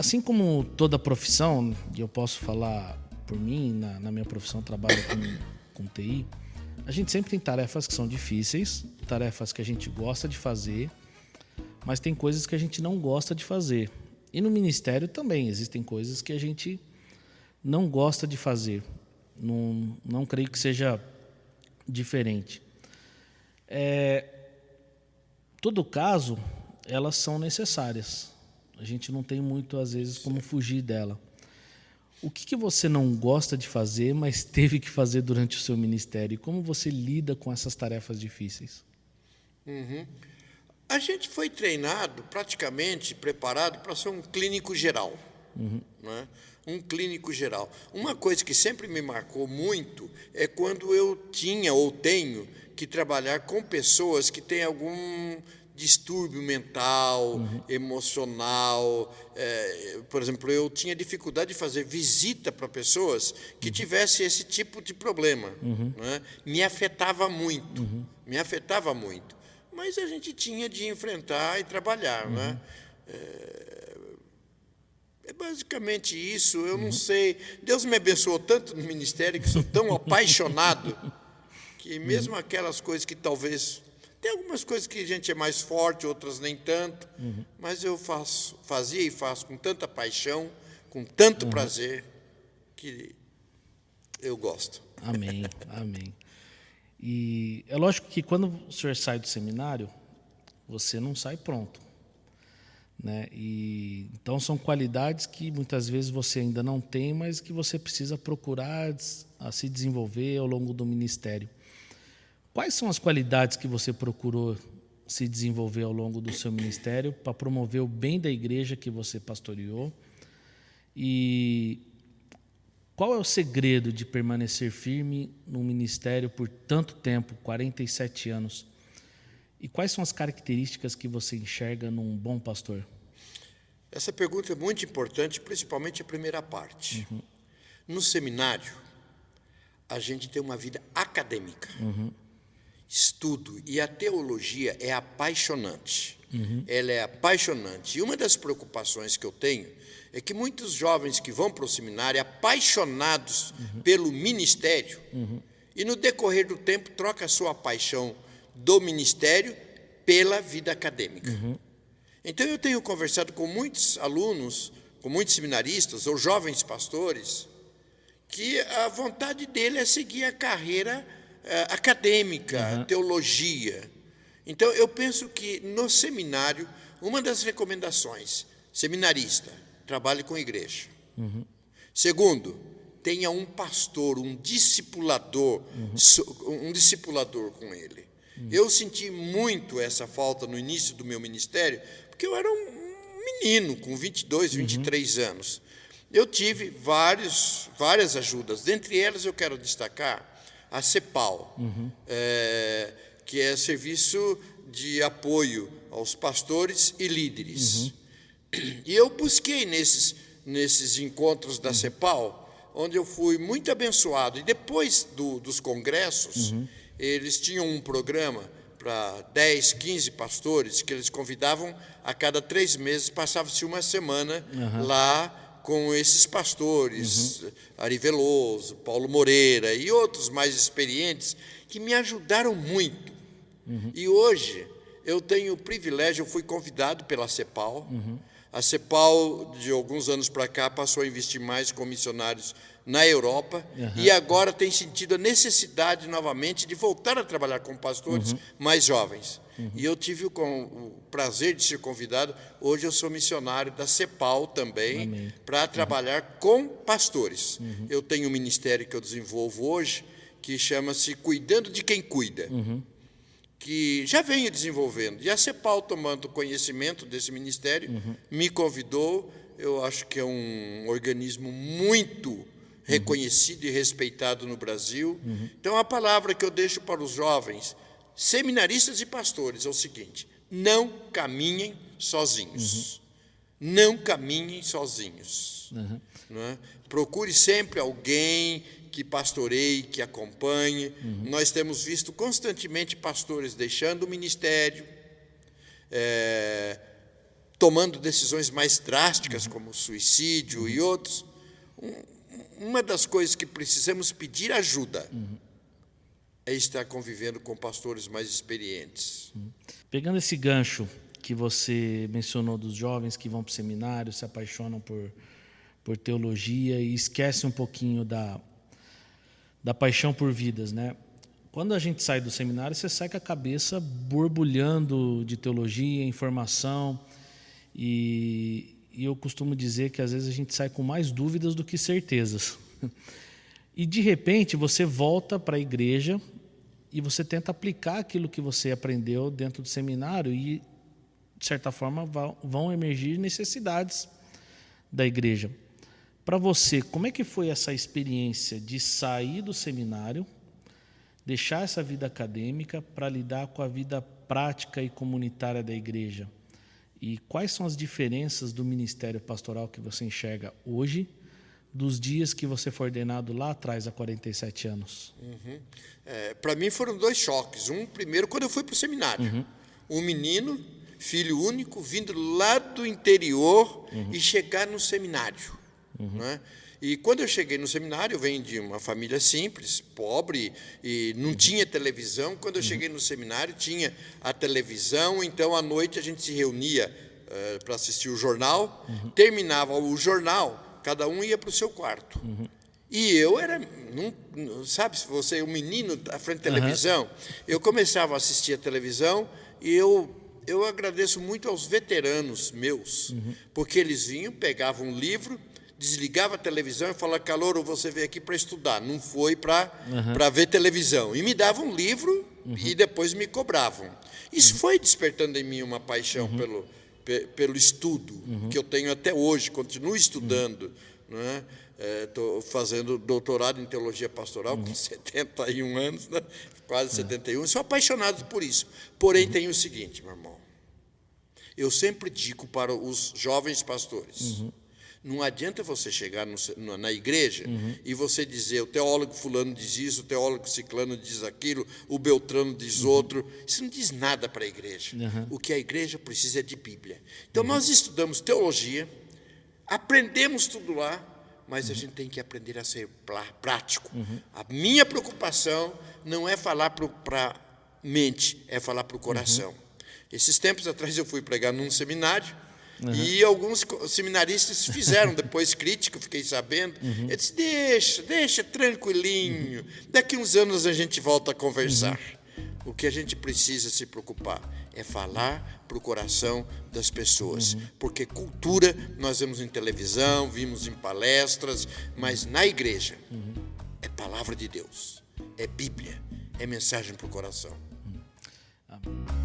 Assim como toda profissão, e eu posso falar por mim, na minha profissão trabalho com TI, a gente sempre tem tarefas que são difíceis, tarefas que a gente gosta de fazer, mas tem coisas que a gente não gosta de fazer. E no ministério também existem coisas que a gente não gosta de fazer. Não creio que seja diferente. Todo caso, elas são necessárias. A gente não tem muito, às vezes, como fugir dela. O que você não gosta de fazer, mas teve que fazer durante o seu ministério? E como você lida com essas tarefas difíceis? A gente foi treinado, praticamente preparado para ser um clínico geral. Né? Um clínico geral. Uma coisa que sempre me marcou muito é quando eu tinha ou tenho que trabalhar com pessoas que têm algum distúrbio mental, emocional. Por exemplo, eu tinha dificuldade de fazer visita para pessoas que tivessem esse tipo de problema. Né? Me afetava muito. Me afetava muito. Mas a gente tinha de enfrentar e trabalhar. Né? É basicamente isso. Eu não sei. Deus me abençoou tanto no ministério, que sou tão apaixonado, que mesmo aquelas coisas que talvez... Tem algumas coisas que a gente é mais forte, outras nem tanto, mas eu fazia e faço com tanta paixão, com tanto prazer, que eu gosto. Amém, amém. E é lógico que quando o senhor sai do seminário, você não sai pronto, né? E então são qualidades que muitas vezes você ainda não tem, mas que você precisa procurar a se desenvolver ao longo do ministério. Quais são as qualidades que você procurou se desenvolver ao longo do seu ministério para promover o bem da igreja que você pastoreou? E qual é o segredo de permanecer firme no ministério por tanto tempo, 47 anos? E quais são as características que você enxerga num bom pastor? Essa pergunta é muito importante, principalmente a primeira parte. No seminário, a gente tem uma vida acadêmica. Estudo, e a teologia é apaixonante. Ela é apaixonante. E uma das preocupações que eu tenho é que muitos jovens que vão para o seminário, apaixonados pelo ministério, e no decorrer do tempo troca a sua paixão do ministério pela vida acadêmica. Então eu tenho conversado com muitos alunos, com muitos seminaristas ou jovens pastores, que a vontade dele é seguir a carreira acadêmica, teologia. Então, eu penso que no seminário, uma das recomendações, seminarista, trabalhe com igreja. Segundo, tenha um pastor, um discipulador com ele. Eu senti muito essa falta no início do meu ministério, porque eu era um menino com 22, 23 anos. Eu tive várias ajudas. Dentre elas, eu quero destacar a CEPAL, que é Serviço de Apoio aos Pastores e Líderes. E eu busquei nesses encontros da CEPAL, onde eu fui muito abençoado. E depois dos congressos, eles tinham um programa para 10, 15 pastores, que eles convidavam a cada 3 meses, passava-se uma semana lá com esses pastores, Ari Veloso, Paulo Moreira e outros mais experientes, que me ajudaram muito. E hoje eu tenho o privilégio, eu fui convidado pela CEPAL. A CEPAL, de alguns anos para cá, passou a investir mais com missionários na Europa, e agora tem sentido a necessidade novamente de voltar a trabalhar com pastores mais jovens. E eu tive o prazer de ser convidado. Hoje eu sou missionário da CEPAL também, para trabalhar com pastores. Eu tenho um ministério que eu desenvolvo hoje, que chama-se Cuidando de Quem Cuida, que já venho desenvolvendo. E a CEPAL, tomando conhecimento desse ministério, me convidou. Eu acho que é um organismo muito reconhecido e respeitado no Brasil. Então, a palavra que eu deixo para os jovens, seminaristas e pastores, é o seguinte: não caminhem sozinhos. Não caminhem sozinhos. Não é? Procure sempre alguém que pastoreie, que acompanhe. Nós temos visto constantemente pastores deixando o ministério, tomando decisões mais drásticas, como suicídio e outros, uma das coisas que precisamos pedir ajuda é estar convivendo com pastores mais experientes. Pegando esse gancho que você mencionou dos jovens que vão para o seminário, se apaixonam por teologia e esquecem um pouquinho da paixão por vidas, né? Quando a gente sai do seminário, você sai com a cabeça borbulhando de teologia, informação, e eu costumo dizer que às vezes a gente sai com mais dúvidas do que certezas. E de repente você volta para a igreja e você tenta aplicar aquilo que você aprendeu dentro do seminário e, de certa forma, vão emergir necessidades da igreja. Para você, como é que foi essa experiência de sair do seminário, deixar essa vida acadêmica para lidar com a vida prática e comunitária da igreja? E quais são as diferenças do ministério pastoral que você enxerga hoje dos dias que você foi ordenado lá atrás, há 47 anos? Para mim foram 2 choques. Primeiro, quando eu fui para o seminário. Um menino, filho único, vindo lá do interior e chegar no seminário. Né? E quando eu cheguei no seminário, eu venho de uma família simples, pobre, e não tinha televisão. Quando eu cheguei no seminário, tinha a televisão, então à noite a gente se reunia para assistir o jornal, terminava o jornal, cada um ia para o seu quarto. E eu era, sabe, se você é um menino à frente da televisão, eu começava a assistir a televisão e eu agradeço muito aos veteranos meus, porque eles vinham, pegavam um livro, desligava a televisão e falava: Calouro, você veio aqui para estudar, não foi para ver televisão. E me davam um livro e depois me cobravam. Isso foi despertando em mim uma paixão pelo estudo, que eu tenho até hoje, continuo estudando. Estou fazendo doutorado em teologia pastoral com 71 anos, né? Quase 71, sou apaixonado por isso. Porém, tem o seguinte, meu irmão, eu sempre digo para os jovens pastores, não adianta você chegar na igreja e você dizer: o teólogo fulano diz isso, o teólogo ciclano diz aquilo, o beltrano diz outro. Isso não diz nada para a igreja. O que a igreja precisa é de Bíblia. Então, nós estudamos teologia, aprendemos tudo lá, mas a gente tem que aprender a ser prático. A minha preocupação não é falar para a mente, é falar para o coração. Esses tempos atrás eu fui pregar num seminário, e alguns seminaristas fizeram depois crítica, fiquei sabendo. Eu disse: deixa tranquilinho, daqui uns anos a gente volta a conversar. O que a gente precisa se preocupar é falar para o coração das pessoas, porque cultura nós vemos em televisão, vimos em palestras, mas na igreja é palavra de Deus, é Bíblia, é mensagem para o coração. Amém.